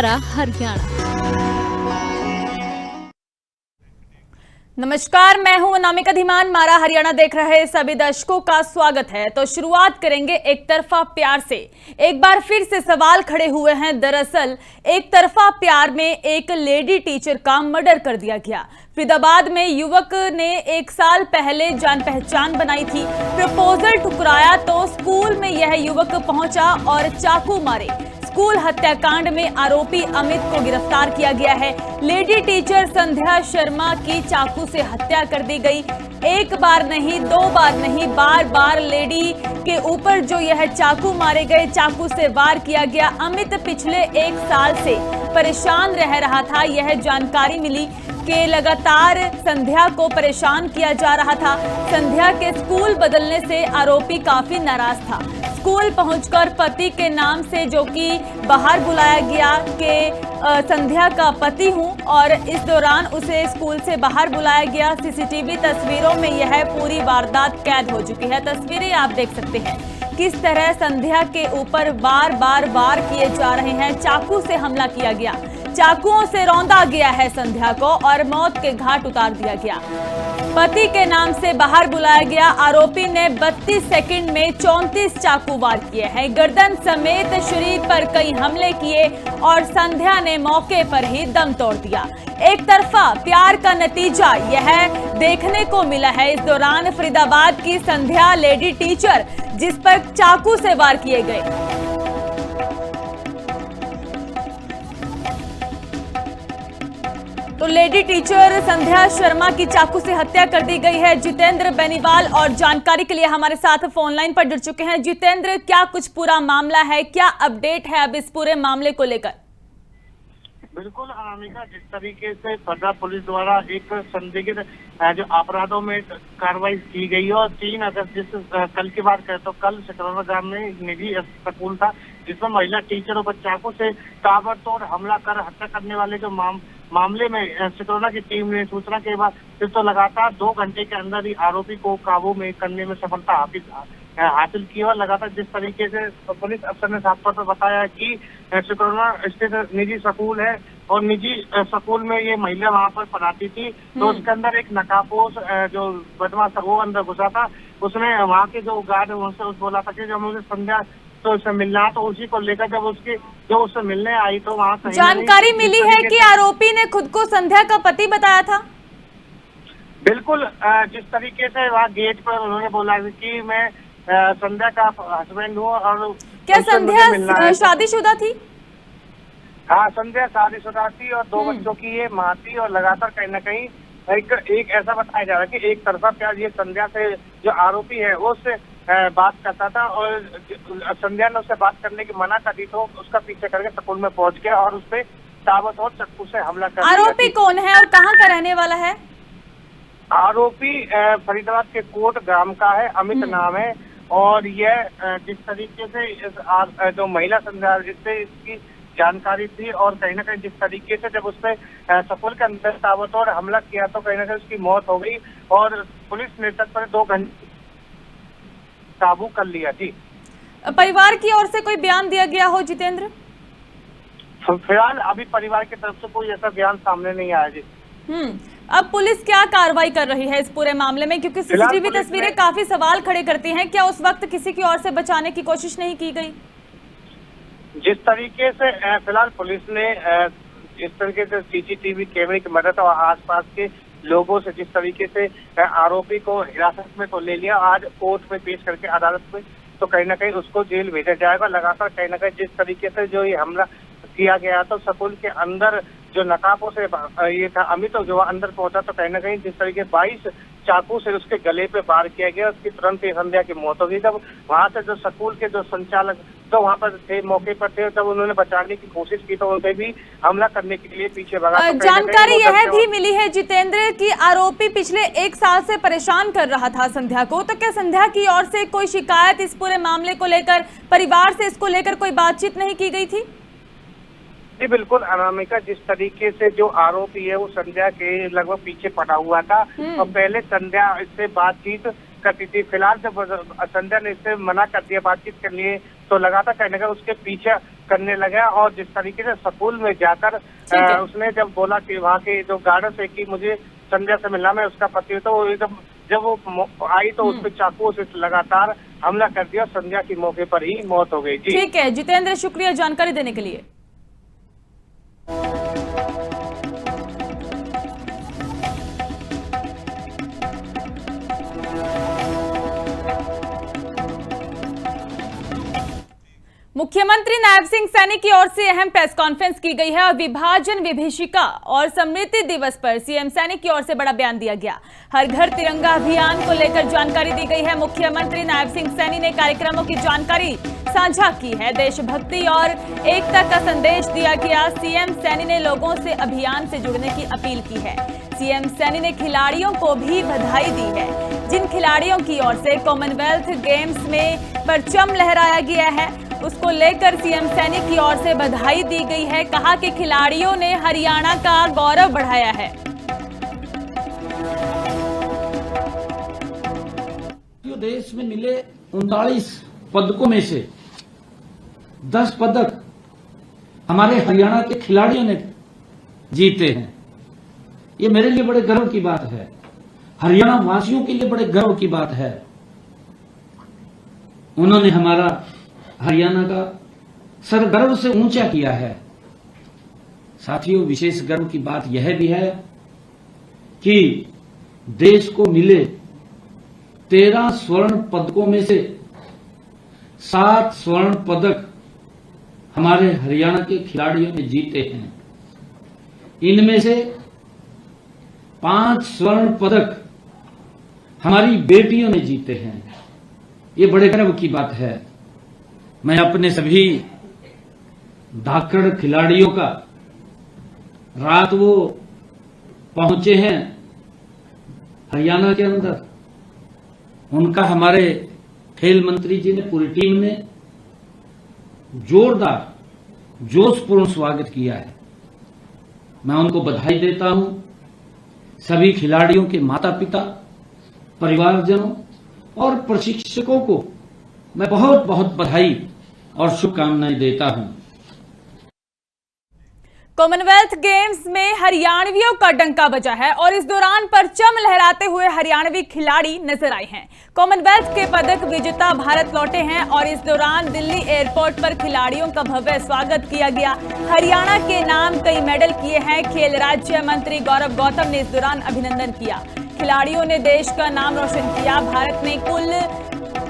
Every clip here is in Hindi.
मारा हरियाणा। नमस्कार, मैं हूं अनामिका धीमान। मारा हरियाणा देख रहे सभी दर्शकों का स्वागत है। तो शुरुआत करेंगे एक तरफा प्यार से। एक बार फिर से सवाल खड़े हुए हैं। दरअसल एक तरफा प्यार में एक लेडी टीचर का मर्डर कर दिया गया। फरीदाबाद में युवक ने 1 साल पहले जान पहचान बनाई थी। प्रपोजल ठुकराया तो स्कूल में यह युवक पहुंचा और चाकू मारे। स्कूल हत्याकांड में आरोपी अमित को गिरफ्तार किया गया है। लेडी टीचर संध्या शर्मा की चाकू से हत्या कर दी गई। एक बार नहीं, 2 बार नहीं, बार बार लेडी के ऊपर जो यह चाकू मारे गए, चाकू से वार किया गया। अमित पिछले 1 साल से परेशान रह रहा था। यह जानकारी मिली कि लगातार संध्या को परेशान किया जा रहा था। संध्या के स्कूल बदलने से आरोपी काफी नाराज था। स्कूल पहुंचकर पति के नाम से जो कि बाहर बुलाया गया कि संध्या का पति हूं, और इस दौरान उसे स्कूल से बाहर बुलाया गया। सीसीटीवी तस्वीरों में यह पूरी वारदात कैद हो चुकी है। तस्वीरें आप देख सकते हैं किस तरह संध्या के ऊपर बार बार वार किए जा रहे हैं। चाकू से हमला किया गया, चाकुओं से रौंदा गया है संध्या को और मौत के घाट उतार दिया गया। पति के नाम से बाहर बुलाया गया। आरोपी ने 32 सेकंड में 34 चाकू वार किए हैं। गर्दन समेत शरीर पर कई हमले किए और संध्या ने मौके पर ही दम तोड़ दिया। एक तरफा प्यार का नतीजा यह देखने को मिला है। इस दौरान फरीदाबाद की संध्या लेडी टीचर जिस पर चाकू से वार किए गए। तो लेडी टीचर संध्या शर्मा की चाकू से हत्या कर दी गई है। जितेंद्र बेनीवाल और जानकारी के लिए हमारे साथ फोन लाइन पर जुड़ चुके हैं। जितेंद्र, क्या कुछ पूरा मामला है, क्या अपडेट है अब इस पूरे मामले को लेकर? बिल्कुल अनामिका, जिस तरीके से फर्दा पुलिस द्वारा एक संदिग्ध जो अपराधों में कार्रवाई की गई है, और 3 अगस्त जिस कल की बात करें तो कल सिकरौना गांव में निजी स्कूल था जिसमें महिला टीचरों पर चाकू से ताबड़तोड़ हमला कर हत्या करने वाले जो मामले में सिकरौना की टीम ने सूचना के बाद फिर तो लगातार 2 घंटे के अंदर ही आरोपी को काबू में करने में सफलता हासिल की। और लगातार जिस तरीके से पुलिस अफसर ने साफ तौर पर बताया कि सिकरौना स्थित निजी स्कूल है और निजी स्कूल में ये महिला वहां पर पढ़ाती थी, तो उसके अंदर एक नकाबपोश जो बदमाश था वो अंदर घुसा था। उसने वहाँ के जो गार्ड उनसे बोला था कि जब मुझे संध्या तो उससे मिलना, तो उसी को लेकर जब उससे मिलने आई तो वहाँ जानकारी मिली है कि आरोपी ने खुद को संध्या का पति बताया था। बिल्कुल, जिस तरीके से वहाँ गेट पर उन्होंने बोला कि मैं संध्या का हस्बैंड हूँ। और क्या संध्या शादीशुदा थी? हाँ, संध्या शादीशुदा थी और 2 बच्चों की ये माँ थी। और लगातार कहीं न कहीं एक ऐसा बताया जा रहा है कि एक तरफा प्यार ये संध्या से जो आरोपी है वो उससे बात करता था, और संध्या ने उससे बात करने की मना कर दी, तो उसका पीछे करके स्कूल में पहुंच गया और उसपे ताबड़तोड़ चाकू से हमला कर दिया। आरोपी कौन है और कहाँ का रहने वाला है? आरोपी फरीदाबाद के कोट ग्राम का है, अमित नाम है। और यह जिस तरीके से जो महिला संध्या जिससे इसकी जानकारी थी, और कहीं ना कहीं जिस तरीके से जब उसने स्कूल के अंदर ताबड़तोड़ हमला किया तो कहीं ना कहीं उसकी मौत हो गई और पुलिस ने तक पर 2 घंटे काबू कर लिया। जी, परिवार की ओर से कोई बयान दिया गया हो जितेंद्र? फिलहाल अभी परिवार की तरफ से कोई ऐसा बयान सामने नहीं आया। जी, अब पुलिस क्या कार्रवाई कर रही है इस पूरे मामले में, क्योंकि सीसीटीवी तस्वीरें काफी सवाल खड़े करती हैं। क्या उस वक्त किसी की ओर से बचाने की कोशिश नहीं की गई? जिस तरीके से फिलहाल पुलिस ने जिस तरीके से सीसीटीवी कैमरे की मदद और आसपास के लोगों से जिस तरीके से आरोपी को हिरासत में तो ले लिया, आज कोर्ट में पेश करके अदालत में, तो कहीं ना कहीं उसको जेल भेजा जाएगा। लगातार कहीं ना कहीं जिस तरीके से जो ये हमला किया गया तो स्कूल के अंदर जो नकाबों से ये था अमित जो अंदर पहुंचा, तो कहीं ना कहीं जिस तरीके 22 चाकू से उसके गले पे वार किया गया, उसकी तुरंत ही संध्या की मौत हो गई। जब वहां से जो स्कूल के जो संचालक तो वहां पर थे, मौके पर थे, जब उन्होंने बचाने की कोशिश की तो उनपे भी हमला करने के लिए पीछे भगा। जानकारी यह भी मिली है जितेंद्र कि आरोपी पिछले 1 साल से परेशान कर रहा था संध्या को, तो क्या संध्या की ओर से कोई शिकायत इस पूरे मामले को लेकर, परिवार से इसको लेकर कोई बातचीत नहीं की गई थी? जी बिल्कुल अनामिका, जिस तरीके से जो आरोपी है वो संध्या के लगभग पीछे पड़ा हुआ था और पहले संध्या इससे बातचीत करती थी। फिलहाल जब संध्या ने इससे मना कर दिया बातचीत के लिए, तो लगातार कहने का उसके पीछे करने लगा। और जिस तरीके से स्कूल में जाकर उसने जब बोला कि वहाँ के जो गार्ड्स है कि मुझे संध्या से मिलना, मैं उसका पति तो वो एकदम जब वो आई तो उस पर चाकू से लगातार हमला कर दिया। संध्या की मौके पर ही मौत हो गई। जी ठीक है जितेंद्र, शुक्रिया जानकारी देने के लिए। मुख्यमंत्री नायब सिंह सैनी की ओर से अहम प्रेस कॉन्फ्रेंस की गई है और विभाजन, विभीषिका और समृद्धि दिवस पर सीएम सैनी की ओर से बड़ा बयान दिया गया। हर घर तिरंगा अभियान को लेकर जानकारी दी गई है। मुख्यमंत्री नायब सिंह सैनी ने कार्यक्रमों की जानकारी साझा की है। देशभक्ति और एकता का संदेश दिया गया। सीएम सैनी ने लोगों से अभियान से जुड़ने की अपील की है। सीएम सैनी ने खिलाड़ियों को भी बधाई दी है। जिन खिलाड़ियों की ओर से कॉमनवेल्थ गेम्स में परचम लहराया गया है उसको लेकर सीएम सैनी की ओर से बधाई दी गई है। कहा कि खिलाड़ियों ने हरियाणा का गौरव बढ़ाया है। देश में मिले 39 पदकों में से 10 पदक हमारे हरियाणा के खिलाड़ियों ने जीते हैं। ये मेरे लिए बड़े गर्व की बात है, हरियाणा वासियों के लिए बड़े गर्व की बात है। उन्होंने हमारा हरियाणा का सर गर्व से ऊंचा किया है। साथियों, विशेष गर्व की बात यह भी है कि देश को मिले 13 स्वर्ण पदकों में से 7 स्वर्ण पदक हमारे हरियाणा के खिलाड़ियों ने जीते हैं। इनमें से 5 स्वर्ण पदक हमारी बेटियों ने जीते हैं। ये बड़े गर्व की बात है। मैं अपने सभी धाकड़ खिलाड़ियों का, रात वो पहुंचे हैं हरियाणा के अंदर, उनका हमारे खेल मंत्री जी ने, पूरी टीम ने जोरदार जोशपूर्ण स्वागत किया है। मैं उनको बधाई देता हूं। सभी खिलाड़ियों के माता पिता, परिवारजनों और प्रशिक्षकों को मैं बहुत बहुत बधाई और शुभकामनाएं देता हूं। कॉमनवेल्थ गेम्स में हरियाणवियों का डंका बजा है और इस दौरान परचम लहराते हुए हरियाणवी खिलाड़ी नजर आए हैं। कॉमनवेल्थ के पदक विजेता भारत लौटे हैं और इस दौरान दिल्ली एयरपोर्ट पर खिलाड़ियों का भव्य स्वागत किया गया। हरियाणा के नाम कई मेडल किए हैं। खेल राज्य मंत्री गौरव गौतम ने इस दौरान अभिनंदन किया। खिलाड़ियों ने देश का नाम रोशन किया। भारत ने कुल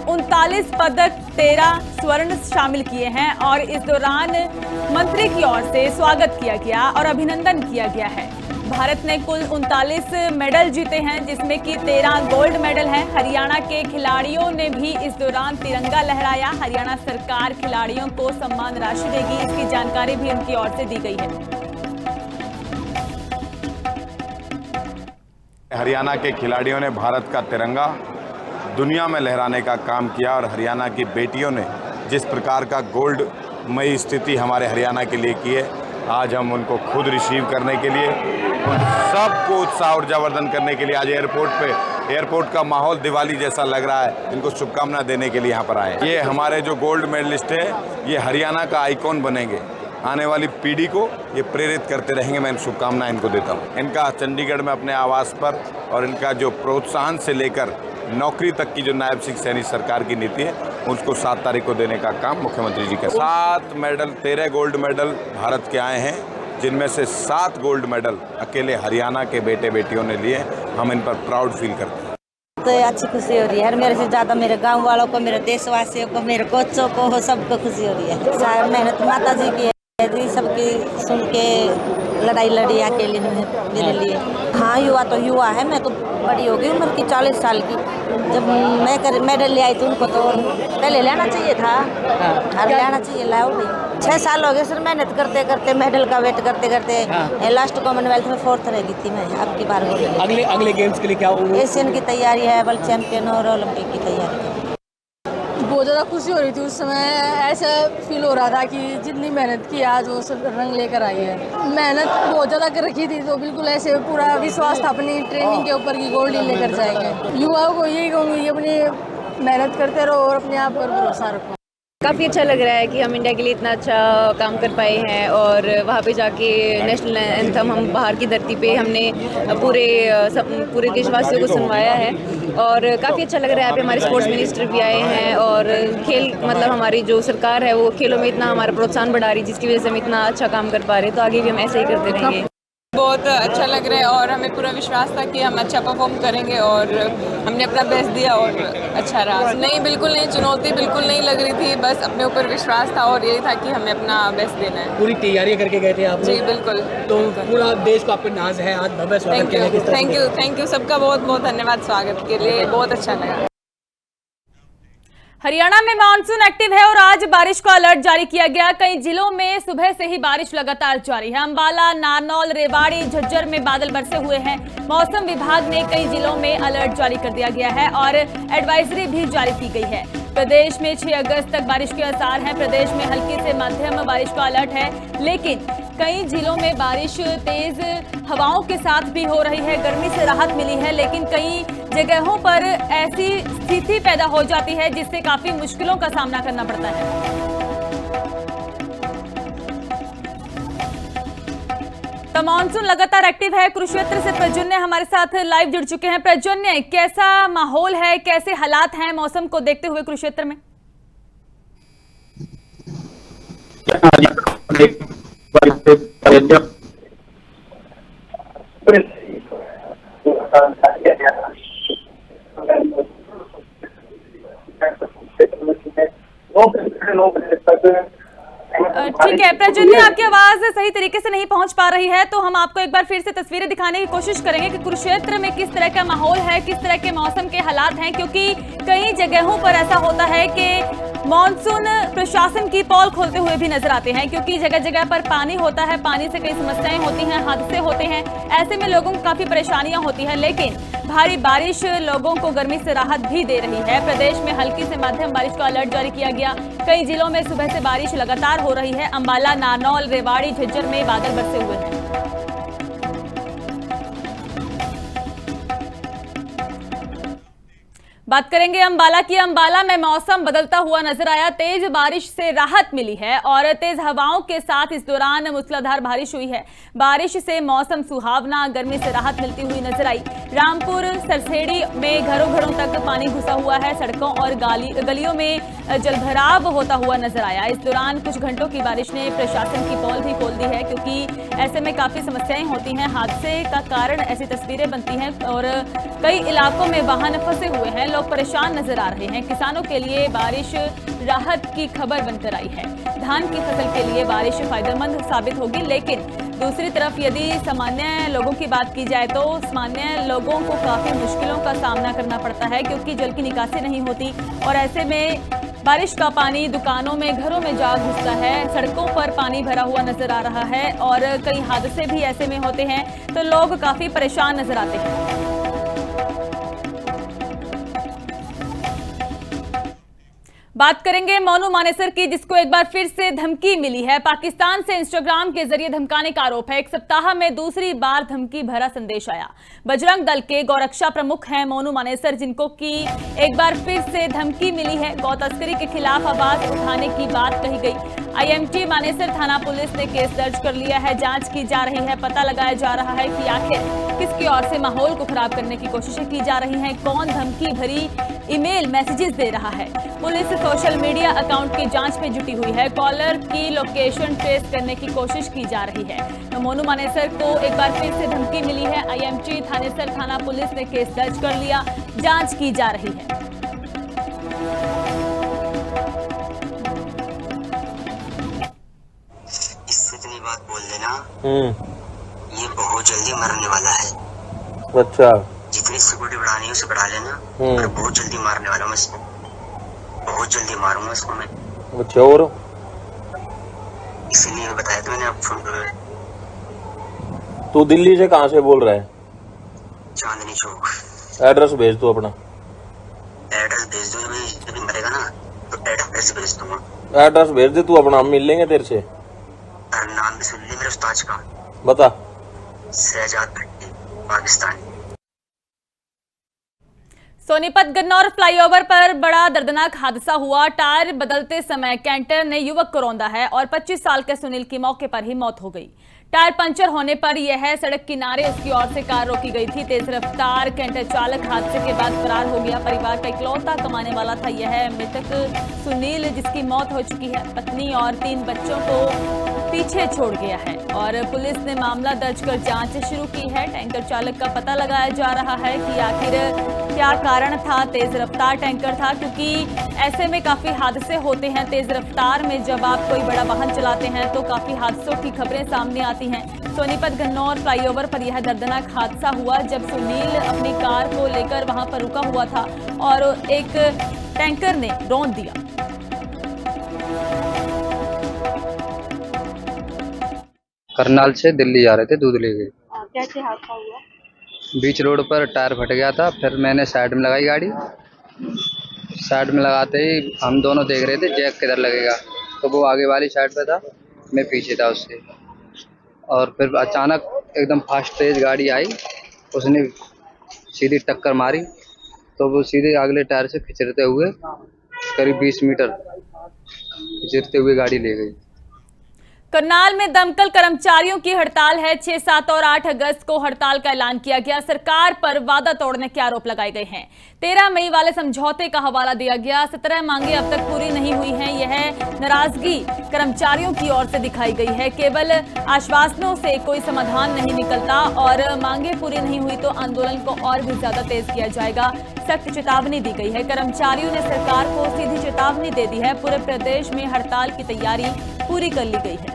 39 पदक, 13 स्वर्ण शामिल किए हैं और इस दौरान मंत्री की ओर से स्वागत किया गया और अभिनंदन किया गया है। भारत ने कुल 39 मेडल जीते हैं जिसमें कि 13 गोल्ड मेडल हैं। हरियाणा के खिलाड़ियों ने भी इस दौरान तिरंगा लहराया। हरियाणा सरकार खिलाड़ियों को सम्मान राशि देगी, इसकी जानकारी भी उनकी ओर से दी गई है। हरियाणा के खिलाड़ियों ने भारत का तिरंगा दुनिया में लहराने का काम किया और हरियाणा की बेटियों ने जिस प्रकार का गोल्डमयी स्थिति हमारे हरियाणा के लिए की है, आज हम उनको खुद रिसीव करने के लिए, उन सबको उत्साह ऊर्जावर्धन करने के लिए आज एयरपोर्ट का माहौल दिवाली जैसा लग रहा है। इनको शुभकामना देने के लिए यहाँ पर आए। ये हमारे जो गोल्ड मेडलिस्ट है, ये हरियाणा का आइकॉन बनेंगे। आने वाली पीढ़ी को ये प्रेरित करते रहेंगे। मैं शुभकामनाएं इनको देता हूँ। इनका चंडीगढ़ में अपने आवास पर और इनका जो प्रोत्साहन से लेकर नौकरी तक की जो नायब सिंह सैनी सरकार की नीति है, उसको 7 तारीख को देने का काम मुख्यमंत्री जी का। 7 मेडल, 13 गोल्ड मेडल भारत के आए हैं, जिनमें से 7 गोल्ड मेडल अकेले हरियाणा के बेटे बेटियों ने लिए। हम इन पर प्राउड फील करते हैं। तो अच्छी खुशी हो रही है। मेरे से ज़्यादा मेरे गांव वालों को, मेरे देशवासियों को, मेरे कोचों को, सबको खुशी हो रही है। सारी मेहनत माता जी की है, सबकी सुन के लड़ाई लड़ी अकेले मेरे लिए। हाँ, युवा तो युवा है। मैं तो बड़ी हो गई उम्र की, 40 साल की। जब मैं मेडल ले आई तो उनको तो पहले लेना चाहिए था, और लेना चाहिए, लाओ नहीं। 6 साल हो गए सर मेहनत करते करते, मेडल का वेट करते करते। लास्ट कॉमनवेल्थ में 4th रह गई थी मैं। अब की बार अगले गेम्स के लिए क्या एशियन की तैयारी है, वर्ल्ड चैंपियन और ओलंपिक की तैयारी। बहुत ज़्यादा खुशी हो रही थी उस समय। ऐसा फील हो रहा था कि जितनी मेहनत की आज वो सब रंग लेकर आई है। मेहनत बहुत ज़्यादा कर रखी थी, तो बिल्कुल ऐसे पूरा विश्वास था अपनी ट्रेनिंग के ऊपर कि गोल्ड ही लेकर जाएंगे। युवाओं को यही कहूँगी कि अपनी मेहनत करते रहो और अपने आप पर भरोसा रखो। काफ़ी अच्छा लग रहा है कि हम इंडिया के लिए इतना अच्छा काम कर पाए हैं और वहाँ पे जाके नेशनल एंथम हम बाहर की धरती पे हमने पूरे देशवासियों को सुनवाया है और काफ़ी अच्छा लग रहा है। यहाँ पे हमारे स्पोर्ट्स मिनिस्टर भी आए हैं और खेल मतलब हमारी जो सरकार है वो खेलों में इतना हमारा प्रोत्साहन बढ़ा रही है जिसकी वजह से हम इतना अच्छा काम कर पा रहे हैं। तो आगे भी हम ऐसे ही करते रहेंगे। बहुत अच्छा लग रहा है और हमें पूरा विश्वास था कि हम अच्छा परफॉर्म करेंगे और हमने अपना बेस्ट दिया और अच्छा रहा। नहीं, बिल्कुल नहीं, चुनौती बिल्कुल नहीं लग रही थी, बस अपने ऊपर विश्वास था और यही था कि हमें अपना बेस्ट देना है। पूरी तैयारी करके गए थे आप? जी बिल्कुल। तो पूरा देश को आप पे नाज है, आज भव्य स्वागत किया है। थैंक यू सबका बहुत बहुत धन्यवाद स्वागत के लिए, बहुत अच्छा लगा। हरियाणा में मानसून एक्टिव है और आज बारिश का अलर्ट जारी किया गया। कई जिलों में सुबह से ही बारिश लगातार जारी है। अंबाला, नारनौल, रेवाड़ी, झज्जर में बादल बरसे हुए हैं। मौसम विभाग ने कई जिलों में अलर्ट जारी कर दिया गया है और एडवाइजरी भी जारी की गई है। प्रदेश में 6 अगस्त तक बारिश के आसार हैं। प्रदेश में हल्की से मध्यम बारिश का अलर्ट है, लेकिन कई जिलों में बारिश तेज हवाओं के साथ भी हो रही है। गर्मी से राहत मिली है, लेकिन कई जगहों पर ऐसी स्थिति पैदा हो जाती है जिससे काफी मुश्किलों का सामना करना पड़ता है। तो मानसून लगातार एक्टिव है। कुरुक्षेत्र से प्रज्वल हमारे साथ लाइव जुड़ चुके हैं। प्रज्वल, कैसा माहौल है, कैसे हालात हैं मौसम को देखते हुए कुरुक्षेत्र में? ठीक है प्रज्वल, आपकी आवाज सही तरीके से नहीं पहुंच पा रही है, तो हम आपको एक बार फिर से तस्वीरें दिखाने की कोशिश करेंगे कि कुरुक्षेत्र में किस तरह का माहौल है, किस तरह के मौसम के हालात हैं, क्योंकि कई जगहों पर ऐसा होता है कि मॉनसून प्रशासन की पोल खोलते हुए भी नजर आते हैं, क्योंकि जगह जगह पर पानी होता है, पानी से कई समस्याएं होती हैं, हादसे होते हैं। ऐसे में लोगों को काफी परेशानियां होती हैं, लेकिन भारी बारिश लोगों को गर्मी से राहत भी दे रही है। प्रदेश में हल्की से मध्यम बारिश का अलर्ट जारी किया गया। कई जिलों में सुबह से बारिश लगातार हो रही है। अंबाला, नारनौल, रेवाड़ी, झज्जर में बादल बरसे हुए हैं। बात करेंगे अंबाला की। अंबाला में मौसम बदलता हुआ नजर आया। तेज बारिश से राहत मिली है और तेज हवाओं के साथ इस दौरान मूसलाधार बारिश हुई है। बारिश से मौसम सुहावना, गर्मी से राहत मिलती हुई नजर आई। रामपुर सरसेड़ी में घरों घरों तक पानी घुसा हुआ है। सड़कों और गलियों में जलभराव होता हुआ नजर आया। इस दौरान कुछ घंटों की बारिश ने प्रशासन की पोल भी खोल दी है, क्योंकि ऐसे में काफी समस्याएं होती हैं। हादसे का कारण ऐसी तस्वीरें बनती हैं और कई इलाकों में वाहन फंसे हुए हैं, लोग परेशान नजर आ रहे हैं। किसानों के लिए बारिश राहत की खबर बनकर आई है। धान की फसल के लिए बारिश फायदेमंद साबित होगी, लेकिन दूसरी तरफ यदि सामान्य लोगों की बात की जाए तो सामान्य लोगों को काफी मुश्किलों का सामना करना पड़ता है, क्योंकि जल की निकासी नहीं होती और ऐसे में बारिश का पानी दुकानों में, घरों में जा घुसता है। सड़कों पर पानी भरा हुआ नजर आ रहा है और कई हादसे भी ऐसे में होते हैं, तो लोग काफी परेशान नजर आते हैं। बात करेंगे मोनू मानेसर की, जिसको एक बार फिर से धमकी मिली है। पाकिस्तान से इंस्टाग्राम के जरिए धमकाने का आरोप है। एक सप्ताह में दूसरी बार धमकी भरा संदेश आया। बजरंग दल के गौरक्षा प्रमुख हैं मोनू मानेसर, जिनको की एक बार फिर से धमकी मिली है। गौ तस्करी के खिलाफ आवाज उठाने की बात कही गई। आईएमटी मानेसर थाना पुलिस ने केस दर्ज कर लिया है। जांच की जा रही है। पता लगाया जा रहा है कि आखिर किसकी ओर से माहौल को खराब करने की कोशिशें की जा रही हैं, कौन धमकी भरी ईमेल मैसेजेस दे रहा है। पुलिस सोशल मीडिया अकाउंट की जांच में जुटी हुई है। कॉलर की लोकेशन ट्रेस करने की कोशिश की जा रही है। तो मोनू मानेसर को एक बार फिर से धमकी मिली है। आईएमटी थानेसर थाना पुलिस ने केस दर्ज कर लिया, जांच की जा रही है। इससे इतनी बात बोल देना, ये बहुत जल्दी मरने वाला है। अच्छा, जितनी सिक्योरिटी बढ़ानी है उसे बढ़ा लेना, पर बहुत जल्दी मारने वाला हूँ इसको, बहुत जल्दी मारूंगा इसको मैं। अच्छा, और इसीलिए बताया था मैंने आप फोन कर। तू दिल्ली से कहाँ से बोल रहा है? चांदनी चौक। एड्रेस भेज तू अपना। एड्रेस भेज दो, जब मरेगा ना तो एड्रेस भेज दूंगा। एड्रेस भेज दे तू अपना, हम मिल लेंगे तेरे से। नाम भी सुन ले मेरे उस्ताद का। बता। शहजाद भट्टी, पाकिस्तान। सोनीपत गन्नौर फ्लाईओवर पर बड़ा दर्दनाक हादसा हुआ। टायर बदलते समय कैंटर ने युवक को रौंदा है और 25 साल के सुनील की मौके पर ही मौत हो गई। टायर पंचर होने पर यह सड़क किनारे उसकी ओर से कार रोकी गई थी। तेज रफ्तार कैंटर चालक हादसे के बाद फरार हो गया। परिवार का इकलौता कमाने वाला था यह मृतक सुनील, जिसकी मौत हो चुकी है। पत्नी और 3 बच्चों को पीछे छोड़ गया है और पुलिस ने मामला दर्ज कर जांच शुरू की है। टैंकर चालक का पता लगाया जा रहा है कि आखिर क्या कारण था। तेज रफ्तार टैंकर था, क्योंकि ऐसे में काफी हादसे होते हैं। तेज रफ्तार में जब आप कोई बड़ा वाहन चलाते हैं तो काफी हादसों की खबरें सामने आती हैं। सोनीपत गन्नौर फ्लाईओवर पर यह दर्दनाक हादसा हुआ जब सुनील अपनी कार को लेकर वहां पर रुका हुआ था और एक टैंकर ने रौंद दिया। करनाल से दिल्ली जा रहे थे दूध लेके। कैसे हादसा हुआ? बीच रोड पर टायर फट गया था, फिर मैंने साइड में लगाई गाड़ी। साइड में लगाते ही हम दोनों देख रहे थे जैक किधर लगेगा, तो वो आगे वाली साइड पे था, मैं पीछे था उससे। और फिर अचानक एकदम फास्ट तेज गाड़ी आई, उसने सीधी टक्कर मारी, तो वो सीधे अगले टायर से खिंचरते हुए करीब 20 मीटर खिंचरते हुए गाड़ी ले गई। करनाल में दमकल कर्मचारियों की हड़ताल है। 6, 7 और 8 अगस्त को हड़ताल का ऐलान किया गया। सरकार पर वादा तोड़ने के आरोप लगाए गए हैं। 13 मई वाले समझौते का हवाला दिया गया। 17 मांगे अब तक पूरी नहीं हुई हैं। यह नाराजगी कर्मचारियों की ओर से दिखाई गई है। केवल आश्वासनों से कोई समाधान नहीं निकलता और मांगे पूरी नहीं हुई तो आंदोलन को और भी ज्यादा तेज किया जाएगा। सख्त चेतावनी दी गई है। कर्मचारियों ने सरकार को सीधी चेतावनी दे दी है। पूरे प्रदेश में हड़ताल की तैयारी पूरी कर ली गई है।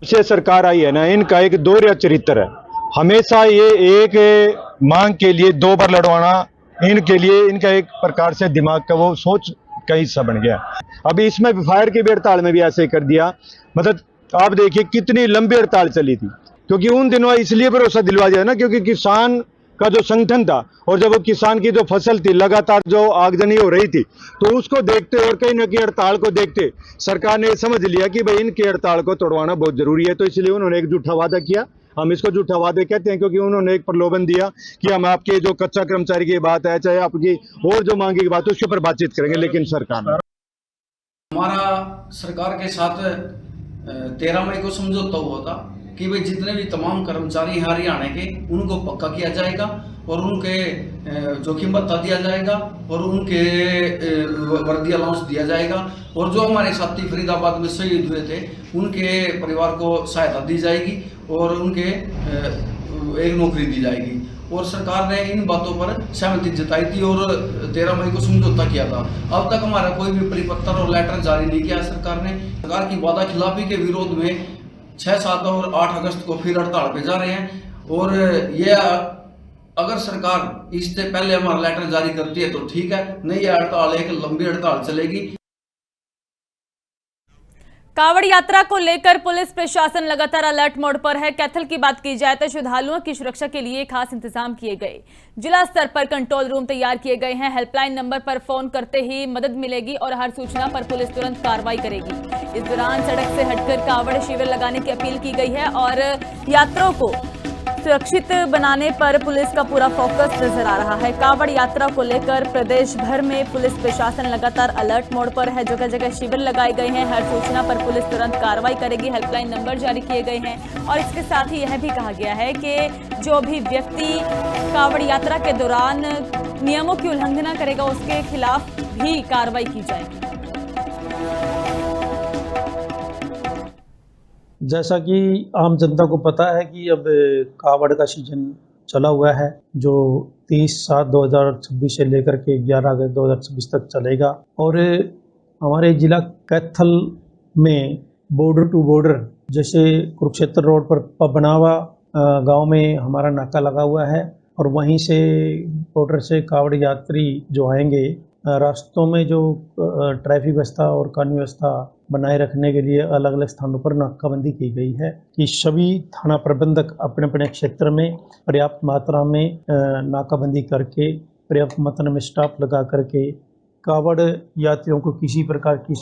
से सरकार आई है ना, इनका एक दोहरा चरित्र है। हमेशा ये एक मांग के लिए 2 बार लड़वाना, इनके लिए इनका एक प्रकार से दिमाग का वो सोच का हिस्सा बन गया। अभी इसमें फायर की भी हड़ताल में भी ऐसे ही कर दिया। मतलब आप देखिए कितनी लंबी हड़ताल चली थी, क्योंकि उन दिनों इसलिए भरोसा दिलवा दिया ना, क्योंकि किसान का जो संगठन था और जब वो किसान की जो फसल थी लगातार जो आगजनी हो रही थी, तो उसको देखते और कहीं न कहीं हड़ताल को देखते सरकार ने समझ लिया कि भाई इनकी हड़ताल को तोड़वाना बहुत जरूरी है। तो इसलिए उन्होंने एक झूठा वादा किया। हम इसको झूठा वादे कहते हैं, क्योंकि उन्होंने एक प्रलोभन दिया कि हम आपके जो कच्चा कर्मचारी की बात है, चाहे आपकी और जो मांगी की बात है, उसके ऊपर बातचीत करेंगे। लेकिन सरकार हमारा सरकार के साथ 13 मई को समझौता हुआ था कि भाई जितने भी तमाम कर्मचारी हैं हरियाणा के, उनको पक्का किया जाएगा और उनके जोखिम भत्ता दिया जाएगा और उनके वर्दी अलाउंस दिया जाएगा। और जो हमारे साथी फरीदाबाद में शहीद हुए थे उनके परिवार को सहायता दी जाएगी और उनके एक नौकरी दी जाएगी। और सरकार ने इन बातों पर सहमति जताई थी और 13 मई को समझौता किया था। अब तक हमारा कोई भी परिपत्र और लेटर जारी नहीं किया सरकार ने। सरकार की वादा खिलाफी के विरोध में 6, 7 और 8 अगस्त को फिर हड़ताल पे जा रहे हैं। और ये अगर सरकार इससे पहले हमारा लेटर जारी करती है तो ठीक है, नहीं ये हड़ताल एक लंबी हड़ताल चलेगी। कावड़ यात्रा को लेकर पुलिस प्रशासन लगातार अलर्ट मोड पर है। कैथल की बात की जाए तो श्रद्धालुओं की सुरक्षा के लिए खास इंतजाम किए गए। जिला स्तर पर कंट्रोल रूम तैयार किए गए हैं। हेल्पलाइन नंबर पर फोन करते ही मदद मिलेगी और हर सूचना पर पुलिस तुरंत कार्रवाई करेगी। इस दौरान सड़क से हटकर कावड़ शिविर लगाने की अपील की गई है और यात्रियों को सुरक्षित बनाने पर पुलिस का पूरा फोकस नजर आ रहा है। कावड़ यात्रा को लेकर प्रदेश भर में पुलिस प्रशासन लगातार अलर्ट मोड पर है। जगह जगह शिविर लगाए गए हैं। हर सूचना पर पुलिस तुरंत कार्रवाई करेगी। हेल्पलाइन नंबर जारी किए गए हैं और इसके साथ ही यह भी कहा गया है कि जो भी व्यक्ति कावड़ यात्रा के दौरान नियमों की उल्लंघना करेगा उसके खिलाफ भी कार्रवाई की जाएगी। जैसा कि आम जनता को पता है कि अब कावड़ का सीजन चला हुआ है, जो 30/7/2026 से लेकर के 11 अगस्त 2026 तक चलेगा। और हमारे जिला कैथल में बॉर्डर टू बॉर्डर, जैसे कुरुक्षेत्र रोड पर पबनावा गांव में हमारा नाका लगा हुआ है और वहीं से बॉर्डर से कावड़ यात्री जो आएंगे, रास्तों में जो ट्रैफिक व्यवस्था और कानून व्यवस्था बनाए रखने के लिए अलग अलग स्थानों पर नाकाबंदी की गई है कि सभी थाना प्रबंधक अपने अपने क्षेत्र में पर्याप्त मात्रा में नाकाबंदी करके पर्याप्त मात्रा में स्टाफ लगा करके कावड़ यात्रियों को किसी प्रकार की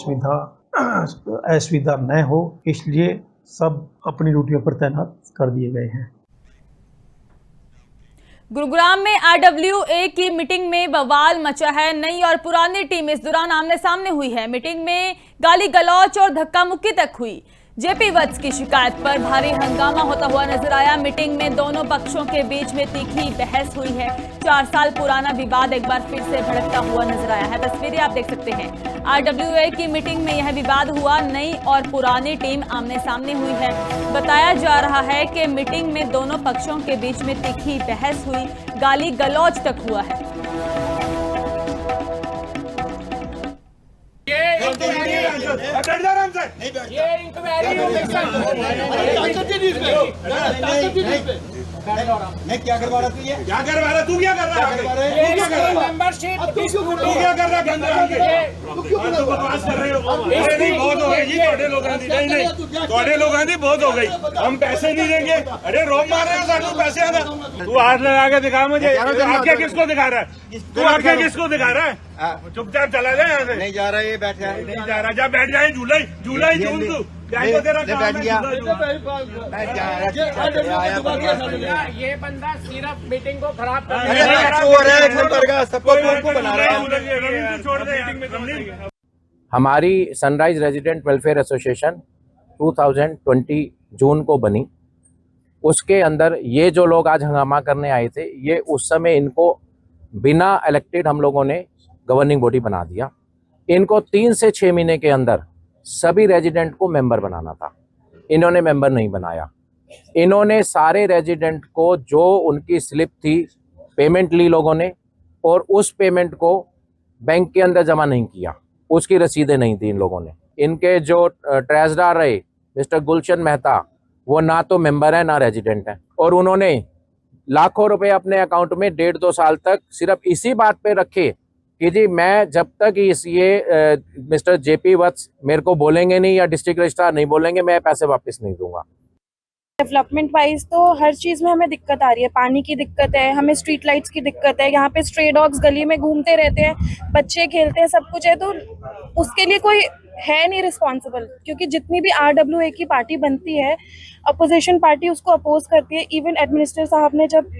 असुविधा न हो, इसलिए सब अपनी ड्यूटियों पर तैनात कर दिए गए हैं। गुरुग्राम में RWA की मीटिंग में बवाल मचा है। नई और पुरानी टीम इस दौरान आमने सामने हुई है। मीटिंग में गाली गलौच और धक्का मुक्की तक हुई। जेपी वत्स की शिकायत पर भारी हंगामा होता हुआ नजर आया। मीटिंग में दोनों पक्षों के बीच में तीखी बहस हुई है। 4 साल पुराना विवाद एक बार फिर से भड़कता हुआ नजर आया है। तस्वीरें आप देख सकते हैं। RWA की मीटिंग में यह विवाद हुआ। नई और पुरानी टीम आमने सामने हुई है। बताया जा रहा है कि मीटिंग में दोनों पक्षों के बीच में तीखी बहस हुई, गाली गलौच तक हुआ है। मैं क्या करवा रहा तू? क्या करवा रहा तू? क्या कर रहा है? मेंबरशिप तू क्या कर रहा है? तू बकवास कर रहे हो। बहुत हो गई जी, थोड़े लोगों की नहीं थोड़े लोगों की बहुत हो गई। हम पैसे नहीं देंगे। अरे रोक मार रहे हो सानू पैसे आना। तू हाथ लगा के दिखा मुझे। आंखें किसको दिखा रहा है? तू आंखें किसको दिखा रहा है? चुपचाप चला जाए यहाँ से। नहीं जा रहा, ये बैठ जाए। नहीं जा रहा, जा बैठ जाए। जुलाई जून तू बैठ गया। ये बंदा सिर्फ मीटिंग को खराब कर सबको बना रहा है। हमारी सनराइज रेजिडेंट वेलफेयर एसोसिएशन 2020 जून को बनी। उसके अंदर ये जो लोग आज हंगामा करने आए थे, ये उस समय इनको बिना इलेक्टेड हम लोगों ने गवर्निंग बॉडी बना दिया। इनको 3 से 6 महीने के अंदर सभी रेजिडेंट को मेंबर बनाना था। इन्होंने मेंबर नहीं बनाया। इन्होंने सारे रेजिडेंट को जो उनकी स्लिप थी पेमेंट ली लोगों ने, और उस पेमेंट को बैंक के अंदर जमा नहीं किया। उसकी रसीदें नहीं दी इन लोगों ने। इनके जो ट्रेजरर रहे मिस्टर गुलशन मेहता, वो ना तो मेंबर है ना रेजिडेंट है, और उन्होंने लाखों रुपए अपने अकाउंट में 1.5-2 साल तक सिर्फ इसी बात पे रखे कि जी मैं जब तक मिस्टर जेपी वत्स मेरे को बोलेंगे नहीं या डिस्ट्रिक्ट रजिस्ट्रार नहीं बोलेंगे, मैं पैसे वापस नहीं दूंगा। डेवलपमेंट वाइज तो हर चीज़ में हमें दिक्कत आ रही है। पानी की दिक्कत है, हमें स्ट्रीट लाइट्स की दिक्कत है। यहाँ पे स्ट्रे डॉग्स गली में घूमते रहते हैं, बच्चे खेलते हैं, सब कुछ है। तो उसके लिए कोई है नहीं रिस्पॉन्सिबल, क्योंकि जितनी भी RWA की पार्टी बनती है, अपोजिशन पार्टी उसको अपोज करती है। इवन एडमिनिस्ट्रेटर साहब ने जब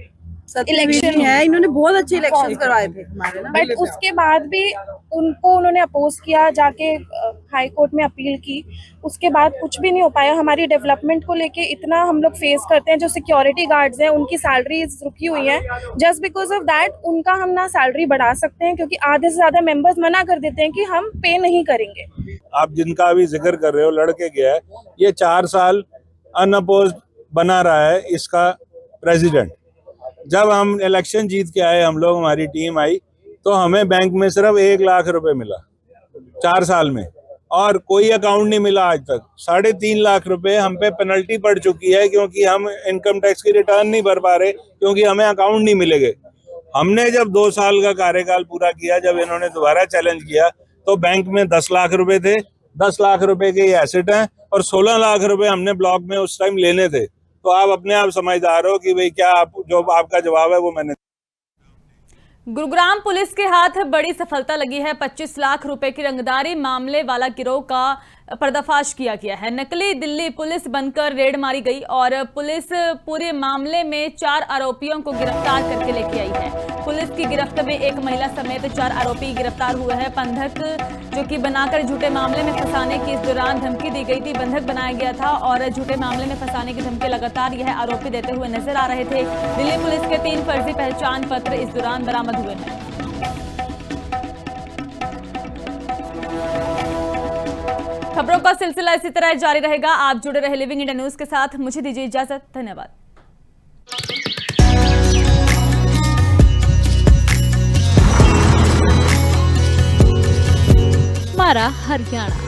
इलेक्शन है, इन्होंने बहुत अच्छे इलेक्शन करवाए थे हमारे ना, बट उसके बाद भी उन्होंने अपोज किया, जाके हाई कोर्ट में अपील की। उसके बाद कुछ भी नहीं हो पाया। हमारी डेवलपमेंट को लेके इतना हम लोग फेस करते हैं। जो सिक्योरिटी गार्ड्स हैं, उनकी सैलरीज रुकी हुई हैं। जस्ट बिकॉज ऑफ दैट उनका हम ना सैलरी बढ़ा सकते हैं, क्योंकि आधे से ज्यादा मेंबर्स मना कर देते हैं कि हम पे नहीं करेंगे। आप जिनका अभी जिक्र कर रहे हो, लड़के गया है, ये 4 साल अनअपोज्ड बना रहा है इसका प्रेसिडेंट। जब हम इलेक्शन जीत के आए, हम लोग, हमारी टीम आई, तो हमें बैंक में सिर्फ 1 लाख रुपए मिला 4 साल में, और कोई अकाउंट नहीं मिला आज तक। 3.5 लाख रुपए हम पे पेनल्टी पड़ चुकी है, क्योंकि हम इनकम टैक्स की रिटर्न नहीं भर पा रहे, क्योंकि हमें अकाउंट नहीं मिलेंगे। हमने जब 2 साल का कार्यकाल पूरा किया, जब इन्होंने दोबारा चैलेंज किया, तो बैंक में 10 लाख रुपए थे। 10 लाख रुपए के ये एसेट हैं, और 16 लाख रुपए हमने ब्लॉक में उस टाइम लेने थे। तो आप अपने आप समझदार हो कि भाई क्या जो आपका जवाब है वो मैंने। गुरुग्राम पुलिस के हाथ बड़ी सफलता लगी है। 25 लाख रुपए की रंगदारी मामले वाला गिरोह का पर्दाफाश किया गया है। नकली दिल्ली पुलिस बनकर रेड मारी गई और पुलिस पूरे मामले में 4 आरोपियों को गिरफ्तार करके लेके आई है। पुलिस की गिरफ्त में एक महिला समेत 4 आरोपी गिरफ्तार हुए हैं। बंधक जो कि बनाकर झूठे मामले में फंसाने की इस दौरान धमकी दी गई थी। बंधक बनाया गया था और झूठे मामले में फंसाने की धमकी लगातार यह आरोपी देते हुए नजर आ रहे थे। दिल्ली पुलिस के 3 फर्जी पहचान पत्र इस दौरान बरामद हुए हैं। खबरों का सिलसिला इसी तरह जारी रहेगा। आप जुड़े रहे लिविंग इंडिया न्यूज के साथ। मुझे दीजिए इजाजत। धन्यवाद। हमारा हरियाणा।